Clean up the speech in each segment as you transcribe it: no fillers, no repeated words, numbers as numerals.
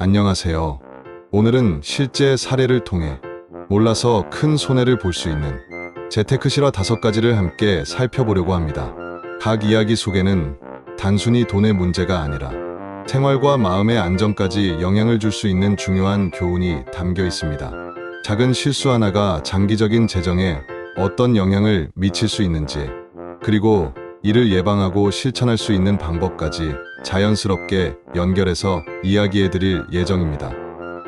안녕하세요. 오늘은 실제 사례를 통해 몰라서 큰 손해를 볼 수 있는 재테크 실화 5가지를 함께 살펴보려고 합니다. 각 이야기 속에는 단순히 돈의 문제가 아니라 생활과 마음의 안정까지 영향을 줄 수 있는 중요한 교훈이 담겨 있습니다. 작은 실수 하나가 장기적인 재정에 어떤 영향을 미칠 수 있는지, 그리고 이를 예방하고 실천할 수 있는 방법까지 자연스럽게 연결해서 이야기해 드릴 예정입니다.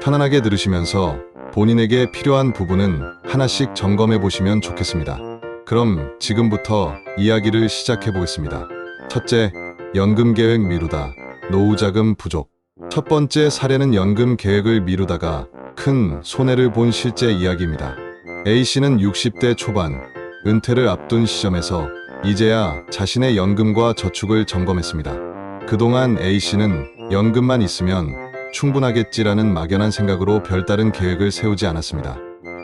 편안하게 들으시면서 본인에게 필요한 부분은 하나씩 점검해 보시면 좋겠습니다. 그럼 지금부터 이야기를 시작해 보겠습니다. 첫째, 연금 계획 미루다, 노후 자금 부족. 첫 번째 사례는 연금 계획을 미루다가 큰 손해를 본 실제 이야기입니다. A씨는 60대 초반, 은퇴를 앞둔 시점에서 이제야 자신의 연금과 저축을 점검했습니다. 그동안 A씨는 연금만 있으면 충분하겠지라는 막연한 생각으로 별다른 계획을 세우지 않았습니다.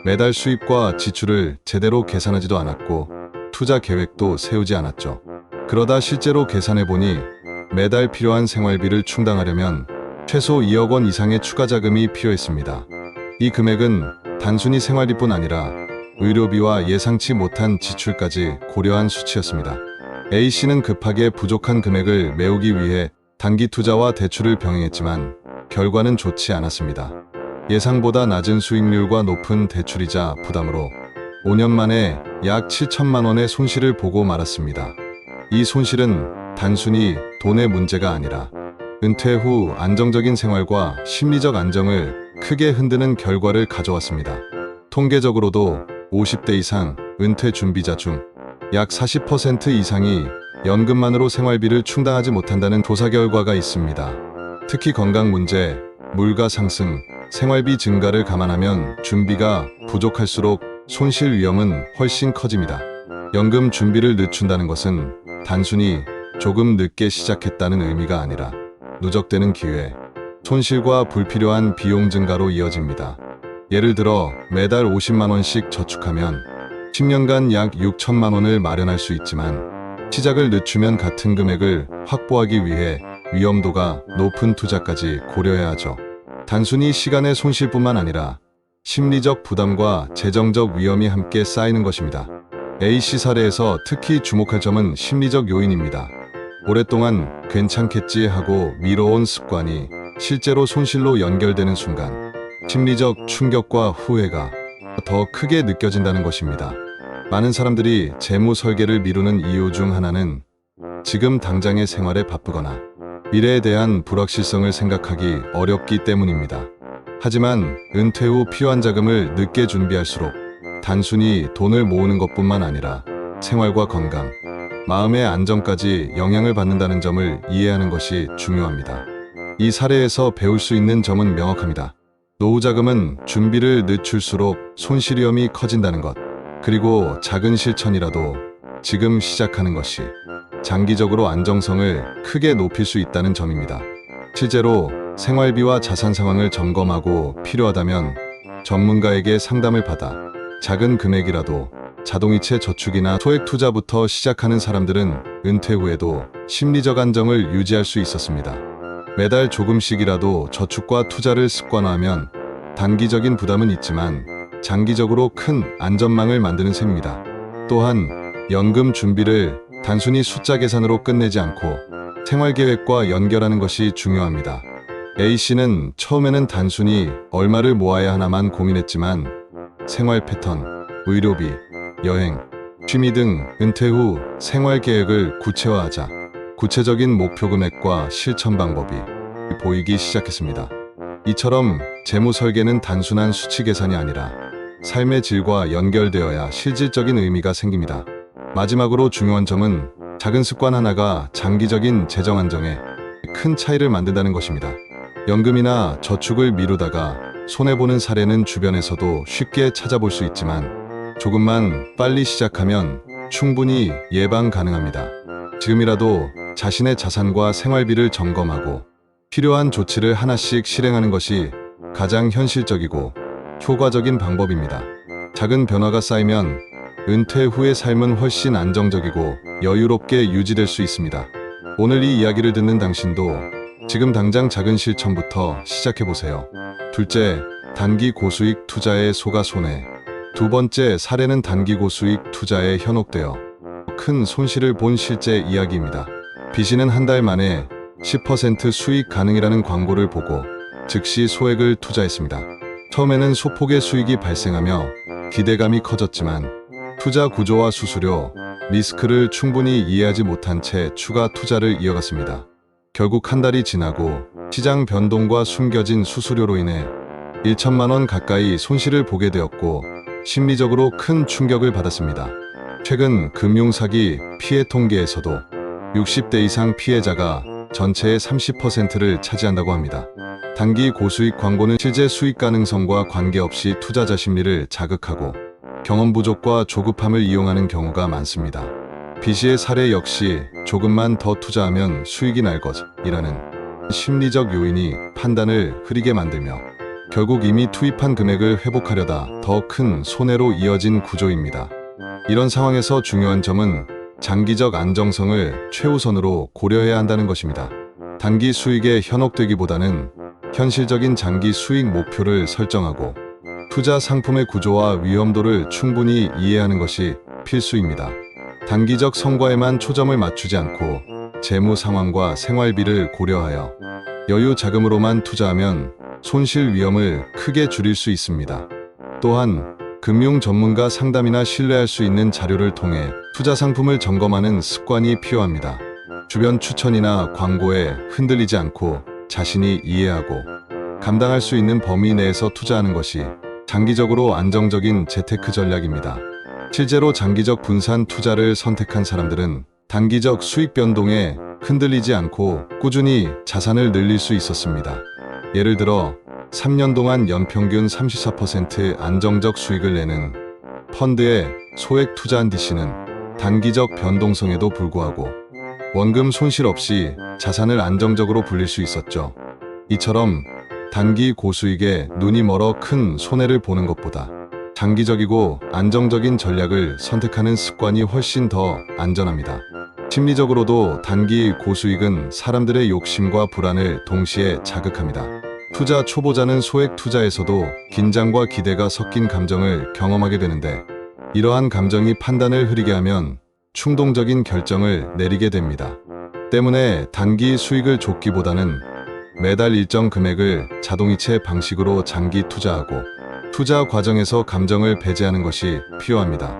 매달 수입과 지출을 제대로 계산하지도 않았고 투자 계획도 세우지 않았죠. 그러다 실제로 계산해보니 매달 필요한 생활비를 충당하려면 최소 2억 원 이상의 추가 자금이 필요했습니다. 이 금액은 단순히 생활비뿐 아니라 의료비와 예상치 못한 지출까지 고려한 수치였습니다. A씨는 급하게 부족한 금액을 메우기 위해 단기 투자와 대출을 병행했지만 결과는 좋지 않았습니다. 예상보다 낮은 수익률과 높은 대출이자 부담으로 5년 만에 약 7천만 원의 손실을 보고 말았습니다. 이 손실은 단순히 돈의 문제가 아니라 은퇴 후 안정적인 생활과 심리적 안정을 크게 흔드는 결과를 가져왔습니다. 통계적으로도 50대 이상 은퇴 준비자 중 약 40% 이상이 연금만으로 생활비를 충당하지 못한다는 조사 결과가 있습니다. 특히 건강 문제, 물가 상승, 생활비 증가를 감안하면 준비가 부족할수록 손실 위험은 훨씬 커집니다. 연금 준비를 늦춘다는 것은 단순히 조금 늦게 시작했다는 의미가 아니라 누적되는 기회, 손실과 불필요한 비용 증가로 이어집니다. 예를 들어 매달 50만 원씩 저축하면 10년간 약 6천만 원을 마련할 수 있지만 시작을 늦추면 같은 금액을 확보하기 위해 위험도가 높은 투자까지 고려해야 하죠. 단순히 시간의 손실뿐만 아니라 심리적 부담과 재정적 위험이 함께 쌓이는 것입니다. A씨 사례에서 특히 주목할 점은 심리적 요인입니다. 오랫동안 괜찮겠지 하고 미뤄온 습관이 실제로 손실로 연결되는 순간 심리적 충격과 후회가 더 크게 느껴진다는 것입니다. 많은 사람들이 재무 설계를 미루는 이유 중 하나는 지금 당장의 생활에 바쁘거나 미래에 대한 불확실성을 생각하기 어렵기 때문입니다. 하지만 은퇴 후 필요한 자금을 늦게 준비할수록 단순히 돈을 모으는 것뿐만 아니라 생활과 건강, 마음의 안정까지 영향을 받는다는 점을 이해하는 것이 중요합니다. 이 사례에서 배울 수 있는 점은 명확합니다. 노후 자금은 준비를 늦출수록 손실 위험이 커진다는 것, 그리고 작은 실천이라도 지금 시작하는 것이 장기적으로 안정성을 크게 높일 수 있다는 점입니다. 실제로 생활비와 자산 상황을 점검하고 필요하다면 전문가에게 상담을 받아 작은 금액이라도 자동이체 저축이나 소액 투자부터 시작하는 사람들은 은퇴 후에도 심리적 안정을 유지할 수 있었습니다. 매달 조금씩이라도 저축과 투자를 습관화하면 단기적인 부담은 있지만 장기적으로 큰 안전망을 만드는 셈입니다. 또한 연금 준비를 단순히 숫자 계산으로 끝내지 않고 생활계획과 연결하는 것이 중요합니다. A씨는 처음에는 단순히 얼마를 모아야 하나만 고민했지만 생활 패턴, 의료비, 여행, 취미 등 은퇴 후 생활계획을 구체화하자 구체적인 목표 금액과 실천 방법이 보이기 시작했습니다. 이처럼 재무 설계는 단순한 수치 계산이 아니라 삶의 질과 연결되어야 실질적인 의미가 생깁니다. 마지막으로 중요한 점은 작은 습관 하나가 장기적인 재정 안정에 큰 차이를 만든다는 것입니다. 연금이나 저축을 미루다가 손해보는 사례는 주변에서도 쉽게 찾아볼 수 있지만 조금만 빨리 시작하면 충분히 예방 가능합니다. 지금이라도 자신의 자산과 생활비를 점검하고 필요한 조치를 하나씩 실행하는 것이 가장 현실적이고 효과적인 방법입니다. 작은 변화가 쌓이면 은퇴 후의 삶은 훨씬 안정적이고 여유롭게 유지될 수 있습니다. 오늘 이 이야기를 듣는 당신도 지금 당장 작은 실천부터 시작해보세요. 둘째, 단기 고수익 투자에 속아 손해. 두 번째 사례는 단기 고수익 투자에 현혹되어 큰 손실을 본 실제 이야기입니다. B씨는 한 달 만에 10% 수익 가능이라는 광고를 보고 즉시 소액을 투자했습니다. 처음에는 소폭의 수익이 발생하며 기대감이 커졌지만 투자 구조와 수수료, 리스크를 충분히 이해하지 못한 채 추가 투자를 이어갔습니다. 결국 한 달이 지나고 시장 변동과 숨겨진 수수료로 인해 1천만 원 가까이 손실을 보게 되었고 심리적으로 큰 충격을 받았습니다. 최근 금융사기 피해 통계에서도 60대 이상 피해자가 전체의 30%를 차지한다고 합니다. 단기 고수익 광고는 실제 수익 가능성과 관계없이 투자자 심리를 자극하고 경험 부족과 조급함을 이용하는 경우가 많습니다. B씨의 사례 역시 조금만 더 투자하면 수익이 날 것이라는 심리적 요인이 판단을 흐리게 만들며 결국 이미 투입한 금액을 회복하려다 더 큰 손해로 이어진 구조입니다. 이런 상황에서 중요한 점은 장기적 안정성을 최우선으로 고려해야 한다는 것입니다. 단기 수익에 현혹되기보다는 현실적인 장기 수익 목표를 설정하고 투자 상품의 구조와 위험도를 충분히 이해하는 것이 필수입니다. 단기적 성과에만 초점을 맞추지 않고 재무 상황과 생활비를 고려하여 여유 자금으로만 투자하면 손실 위험을 크게 줄일 수 있습니다. 또한 금융 전문가 상담이나 신뢰할 수 있는 자료를 통해 투자 상품을 점검하는 습관이 필요합니다. 주변 추천이나 광고에 흔들리지 않고 자신이 이해하고 감당할 수 있는 범위 내에서 투자하는 것이 장기적으로 안정적인 재테크 전략입니다. 실제로 장기적 분산 투자를 선택한 사람들은 단기적 수익 변동에 흔들리지 않고 꾸준히 자산을 늘릴 수 있었습니다. 예를 들어 3년 동안 연평균 34% 안정적 수익을 내는 펀드에 소액 투자한 D씨는 단기적 변동성에도 불구하고 원금 손실 없이 자산을 안정적으로 불릴 수 있었죠. 이처럼 단기 고수익에 눈이 멀어 큰 손해를 보는 것보다 장기적이고 안정적인 전략을 선택하는 습관이 훨씬 더 안전합니다. 심리적으로도 단기 고수익은 사람들의 욕심과 불안을 동시에 자극합니다. 투자 초보자는 소액 투자에서도 긴장과 기대가 섞인 감정을 경험하게 되는데 이러한 감정이 판단을 흐리게 하면 충동적인 결정을 내리게 됩니다. 때문에 단기 수익을 쫓기보다는 매달 일정 금액을 자동이체 방식으로 장기 투자하고 투자 과정에서 감정을 배제하는 것이 필요합니다.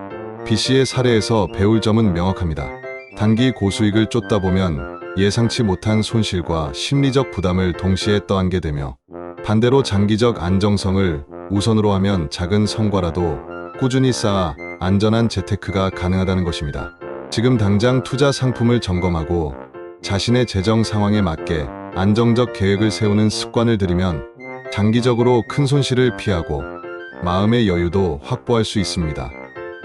B씨의 사례에서 배울 점은 명확합니다. 단기 고수익을 쫓다 보면 예상치 못한 손실과 심리적 부담을 동시에 떠안게 되며 반대로 장기적 안정성을 우선으로 하면 작은 성과라도 꾸준히 쌓아 안전한 재테크가 가능하다는 것입니다. 지금 당장 투자 상품을 점검하고 자신의 재정 상황에 맞게 안정적 계획을 세우는 습관을 들이면 장기적으로 큰 손실을 피하고 마음의 여유도 확보할 수 있습니다.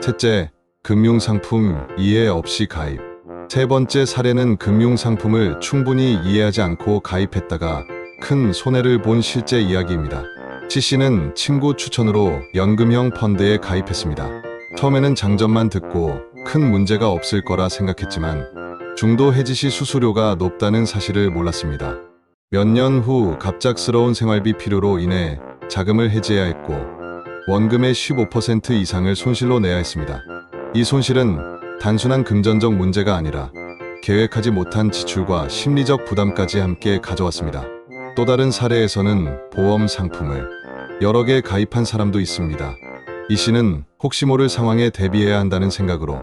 셋째, 금융상품 이해 없이 가입. 세 번째 사례는 금융상품을 충분히 이해하지 않고 가입했다가 큰 손해를 본 실제 이야기입니다. C씨는 친구 추천으로 연금형 펀드에 가입했습니다. 처음에는 장점만 듣고 큰 문제가 없을 거라 생각했지만 중도 해지 시 수수료가 높다는 사실을 몰랐습니다. 몇 년 후 갑작스러운 생활비 필요로 인해 자금을 해지해야 했고 원금의 15% 이상을 손실로 내야 했습니다. 이 손실은 단순한 금전적 문제가 아니라 계획하지 못한 지출과 심리적 부담까지 함께 가져왔습니다. 또 다른 사례에서는 보험 상품을 여러 개 가입한 사람도 있습니다. 이 씨는 혹시 모를 상황에 대비해야 한다는 생각으로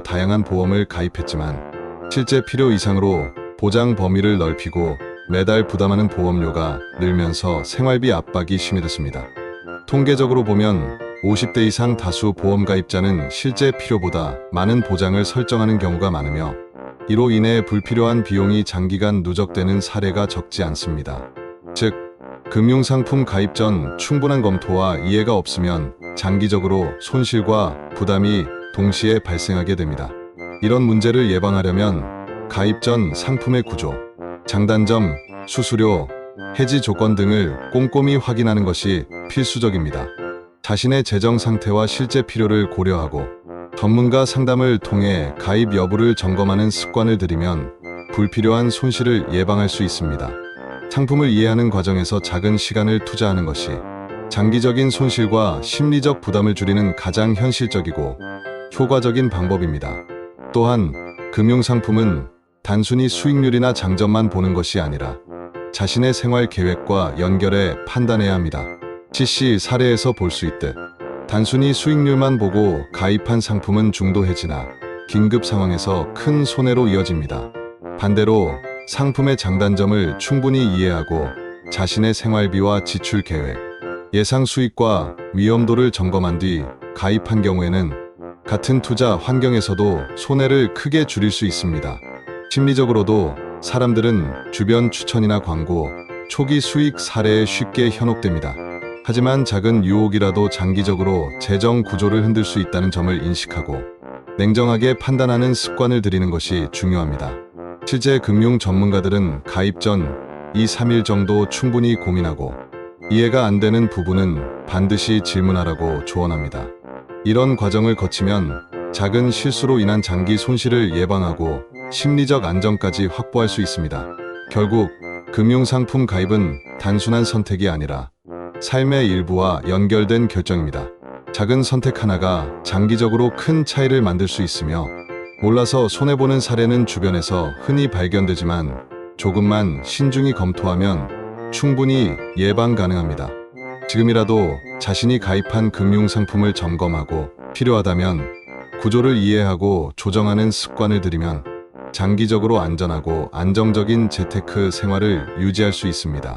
다양한 보험을 가입했지만 실제 필요 이상으로 보장 범위를 넓히고 매달 부담하는 보험료가 늘면서 생활비 압박이 심해졌습니다. 통계적으로 보면 50대 이상 다수 보험 가입자는 실제 필요보다 많은 보장을 설정하는 경우가 많으며 이로 인해 불필요한 비용이 장기간 누적되는 사례가 적지 않습니다. 즉, 금융상품 가입 전 충분한 검토와 이해가 없으면 장기적으로 손실과 부담이 동시에 발생하게 됩니다. 이런 문제를 예방하려면 가입 전 상품의 구조, 장단점, 수수료, 해지 조건 등을 꼼꼼히 확인하는 것이 필수적입니다. 자신의 재정 상태와 실제 필요를 고려하고 전문가 상담을 통해 가입 여부를 점검하는 습관을 들이면 불필요한 손실을 예방할 수 있습니다. 상품을 이해하는 과정에서 작은 시간을 투자하는 것이 장기적인 손실과 심리적 부담을 줄이는 가장 현실적이고 효과적인 방법입니다. 또한 금융상품은 단순히 수익률이나 장점만 보는 것이 아니라 자신의 생활 계획과 연결해 판단해야 합니다. CC 사례에서 볼 수 있듯 단순히 수익률만 보고 가입한 상품은 중도 해지나 긴급 상황에서 큰 손해로 이어집니다. 반대로 상품의 장단점을 충분히 이해하고 자신의 생활비와 지출 계획, 예상 수익과 위험도를 점검한 뒤 가입한 경우에는 같은 투자 환경에서도 손해를 크게 줄일 수 있습니다. 심리적으로도 사람들은 주변 추천이나 광고, 초기 수익 사례에 쉽게 현혹됩니다. 하지만 작은 유혹이라도 장기적으로 재정 구조를 흔들 수 있다는 점을 인식하고 냉정하게 판단하는 습관을 들이는 것이 중요합니다. 실제 금융 전문가들은 가입 전 2-3일 정도 충분히 고민하고 이해가 안 되는 부분은 반드시 질문하라고 조언합니다. 이런 과정을 거치면 작은 실수로 인한 장기 손실을 예방하고 심리적 안정까지 확보할 수 있습니다. 결국 금융상품 가입은 단순한 선택이 아니라 삶의 일부와 연결된 결정입니다. 작은 선택 하나가 장기적으로 큰 차이를 만들 수 있으며 몰라서 손해보는 사례는 주변에서 흔히 발견되지만 조금만 신중히 검토하면 충분히 예방 가능합니다. 지금이라도 자신이 가입한 금융상품을 점검하고 필요하다면 구조를 이해하고 조정하는 습관을 들이면 장기적으로 안전하고 안정적인 재테크 생활을 유지할 수 있습니다.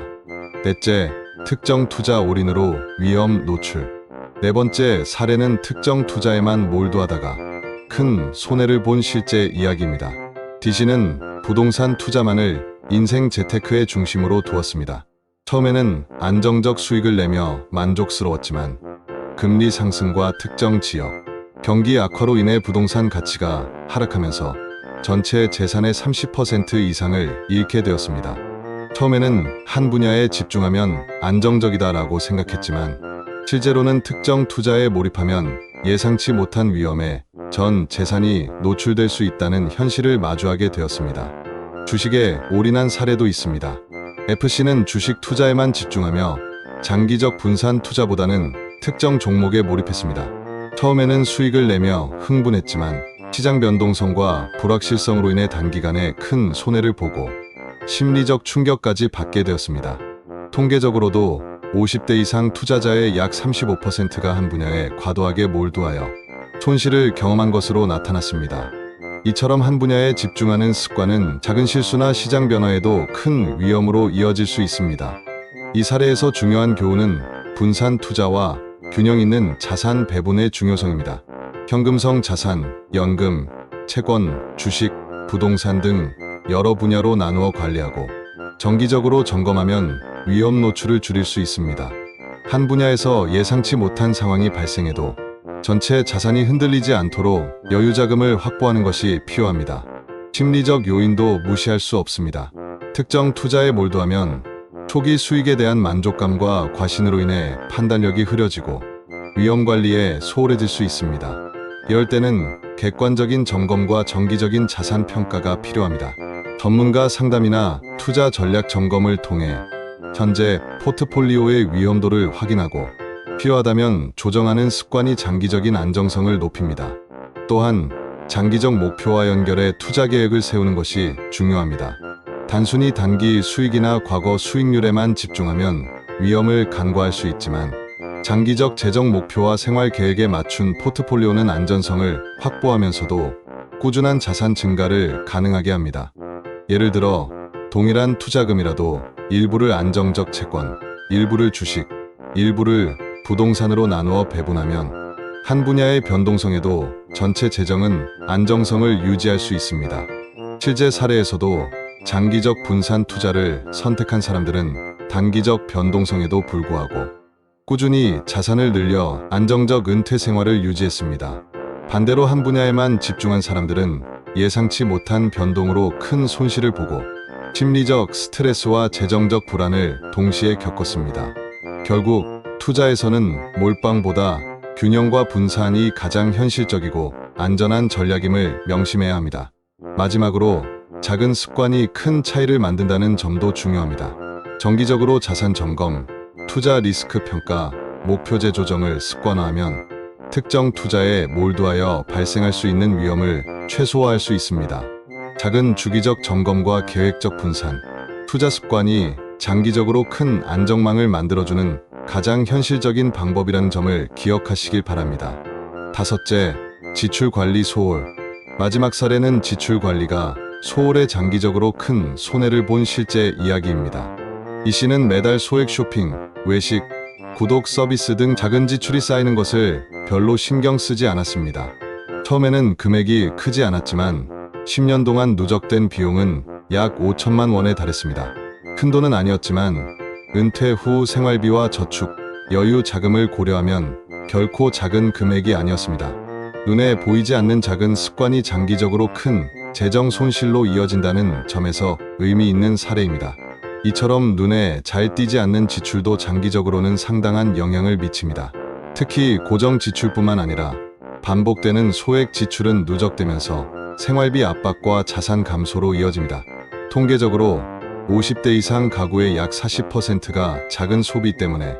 넷째, 특정 투자 올인으로 위험 노출. 네 번째 사례는 특정 투자에만 몰두하다가 큰 손해를 본 실제 이야기입니다. D씨는 부동산 투자만을 인생 재테크의 중심으로 두었습니다. 처음에는 안정적 수익을 내며 만족스러웠지만 금리 상승과 특정 지역, 경기 악화로 인해 부동산 가치가 하락하면서 전체 재산의 30% 이상을 잃게 되었습니다. 처음에는 한 분야에 집중하면 안정적이다라고 생각했지만 실제로는 특정 투자에 몰입하면 예상치 못한 위험에 전 재산이 노출될 수 있다는 현실을 마주하게 되었습니다. 주식에 올인한 사례도 있습니다. FC는 주식 투자에만 집중하며 장기적 분산 투자보다는 특정 종목에 몰입했습니다. 처음에는 수익을 내며 흥분했지만 시장 변동성과 불확실성으로 인해 단기간에 큰 손해를 보고 심리적 충격까지 받게 되었습니다. 통계적으로도 50대 이상 투자자의 약 35%가 한 분야에 과도하게 몰두하여 손실을 경험한 것으로 나타났습니다. 이처럼 한 분야에 집중하는 습관은 작은 실수나 시장 변화에도 큰 위험으로 이어질 수 있습니다. 이 사례에서 중요한 교훈은 분산 투자와 균형 있는 자산 배분의 중요성입니다. 현금성 자산, 연금, 채권, 주식, 부동산 등 여러 분야로 나누어 관리하고 정기적으로 점검하면 위험 노출을 줄일 수 있습니다. 한 분야에서 예상치 못한 상황이 발생해도 전체 자산이 흔들리지 않도록 여유 자금을 확보하는 것이 필요합니다. 심리적 요인도 무시할 수 없습니다. 특정 투자에 몰두하면 초기 수익에 대한 만족감과 과신으로 인해 판단력이 흐려지고 위험 관리에 소홀해질 수 있습니다. 이럴 때는 객관적인 점검과 정기적인 자산 평가가 필요합니다. 전문가 상담이나 투자 전략 점검을 통해 현재 포트폴리오의 위험도를 확인하고 필요하다면 조정하는 습관이 장기적인 안정성을 높입니다. 또한 장기적 목표와 연결해 투자 계획을 세우는 것이 중요합니다. 단순히 단기 수익이나 과거 수익률에만 집중하면 위험을 간과할 수 있지만 장기적 재정 목표와 생활 계획에 맞춘 포트폴리오는 안전성을 확보하면서도 꾸준한 자산 증가를 가능하게 합니다. 예를 들어 동일한 투자금이라도 일부를 안정적 채권, 일부를 주식, 일부를 부동산으로 나누어 배분하면 한 분야의 변동성에도 전체 재정은 안정성을 유지할 수 있습니다. 실제 사례에서도 장기적 분산 투자를 선택한 사람들은 단기적 변동성에도 불구하고 꾸준히 자산을 늘려 안정적 은퇴 생활을 유지했습니다. 반대로 한 분야에만 집중한 사람들은 예상치 못한 변동으로 큰 손실을 보고 심리적 스트레스와 재정적 불안을 동시에 겪었습니다. 결국 투자에서는 몰빵보다 균형과 분산이 가장 현실적이고 안전한 전략임을 명심해야 합니다. 마지막으로 작은 습관이 큰 차이를 만든다는 점도 중요합니다. 정기적으로 자산 점검, 투자 리스크 평가, 목표제 조정을 습관화하면 특정 투자에 몰두하여 발생할 수 있는 위험을 최소화할 수 있습니다. 작은 주기적 점검과 계획적 분산, 투자 습관이 장기적으로 큰 안정망을 만들어주는 가장 현실적인 방법이라는 점을 기억하시길 바랍니다. 다섯째, 지출 관리 소홀. 마지막 사례는 지출 관리가 소홀에 장기적으로 큰 손해를 본 실제 이야기입니다. 이 씨는 매달 소액 쇼핑, 외식, 구독 서비스 등 작은 지출이 쌓이는 것을 별로 신경 쓰지 않았습니다. 처음에는 금액이 크지 않았지만 10년 동안 누적된 비용은 약 5천만 원에 달했습니다. 큰 돈은 아니었지만 은퇴 후 생활비와 저축, 여유 자금을 고려하면 결코 작은 금액이 아니었습니다. 눈에 보이지 않는 작은 습관이 장기적으로 큰 재정 손실로 이어진다는 점에서 의미 있는 사례입니다. 이처럼 눈에 잘 띄지 않는 지출도 장기적으로는 상당한 영향을 미칩니다. 특히 고정 지출뿐만 아니라 반복되는 소액 지출은 누적되면서 생활비 압박과 자산 감소로 이어집니다. 통계적으로 50대 이상 가구의 약 40%가 작은 소비 때문에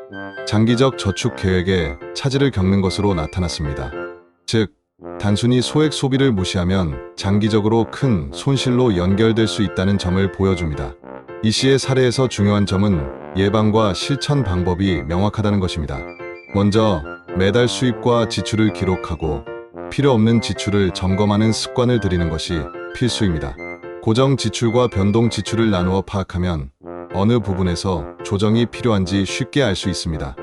장기적 저축 계획에 차질을 겪는 것으로 나타났습니다. 즉, 단순히 소액 소비를 무시하면 장기적으로 큰 손실로 연결될 수 있다는 점을 보여줍니다. 이 씨의 사례에서 중요한 점은 예방과 실천 방법이 명확하다는 것입니다. 먼저 매달 수입과 지출을 기록하고 필요 없는 지출을 점검하는 습관을 들이는 것이 필수입니다. 고정 지출과 변동 지출을 나누어 파악하면 어느 부분에서 조정이 필요한지 쉽게 알 수 있습니다.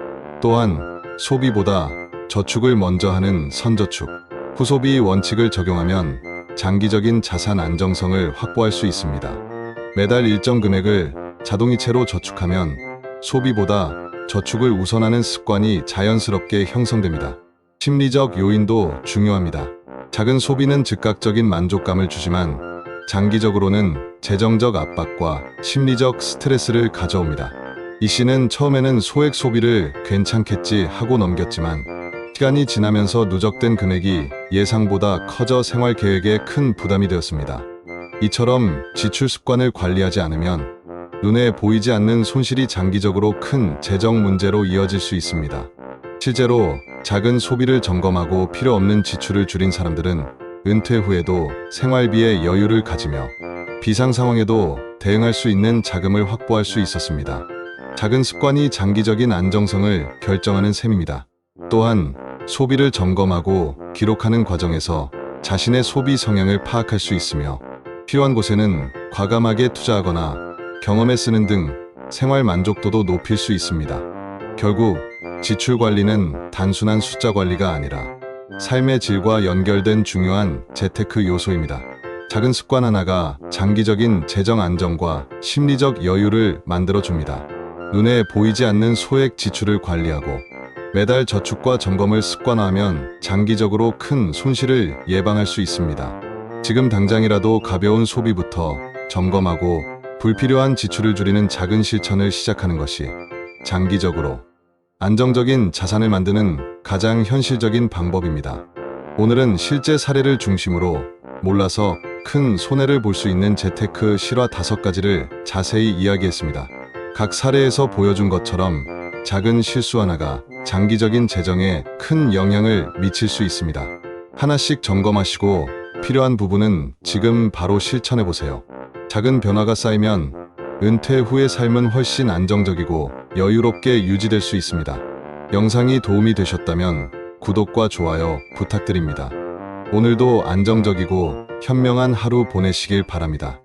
또한 소비보다 저축을 먼저 하는 선저축, 후소비 원칙을 적용하면 장기적인 자산 안정성을 확보할 수 있습니다. 매달 일정 금액을 자동이체로 저축하면 소비보다 저축을 우선하는 습관이 자연스럽게 형성됩니다. 심리적 요인도 중요합니다. 작은 소비는 즉각적인 만족감을 주지만 장기적으로는 재정적 압박과 심리적 스트레스를 가져옵니다. 이 씨는 처음에는 소액 소비를 괜찮겠지 하고 넘겼지만 시간이 지나면서 누적된 금액이 예상보다 커져 생활 계획에 큰 부담이 되었습니다. 이처럼 지출 습관을 관리하지 않으면 눈에 보이지 않는 손실이 장기적으로 큰 재정 문제로 이어질 수 있습니다. 실제로 작은 소비를 점검하고 필요 없는 지출을 줄인 사람들은 은퇴 후에도 생활비에 여유를 가지며 비상 상황에도 대응할 수 있는 자금을 확보할 수 있었습니다. 작은 습관이 장기적인 안정성을 결정하는 셈입니다. 또한 소비를 점검하고 기록하는 과정에서 자신의 소비 성향을 파악할 수 있으며 필요한 곳에는 과감하게 투자하거나 경험에 쓰는 등 생활 만족도도 높일 수 있습니다. 결국 지출 관리는 단순한 숫자 관리가 아니라 삶의 질과 연결된 중요한 재테크 요소입니다. 작은 습관 하나가 장기적인 재정 안정과 심리적 여유를 만들어줍니다. 눈에 보이지 않는 소액 지출을 관리하고 매달 저축과 점검을 습관화하면 장기적으로 큰 손실을 예방할 수 있습니다. 지금 당장이라도 가벼운 소비부터 점검하고 불필요한 지출을 줄이는 작은 실천을 시작하는 것이 장기적으로 안정적인 자산을 만드는 가장 현실적인 방법입니다. 오늘은 실제 사례를 중심으로 몰라서 큰 손해를 볼 수 있는 재테크 실화 5가지를 자세히 이야기했습니다. 각 사례에서 보여준 것처럼 작은 실수 하나가 장기적인 재정에 큰 영향을 미칠 수 있습니다. 하나씩 점검하시고 필요한 부분은 지금 바로 실천해 보세요. 작은 변화가 쌓이면 은퇴 후의 삶은 훨씬 안정적이고 여유롭게 유지될 수 있습니다. 영상이 도움이 되셨다면 구독과 좋아요 부탁드립니다. 오늘도 안정적이고 현명한 하루 보내시길 바랍니다.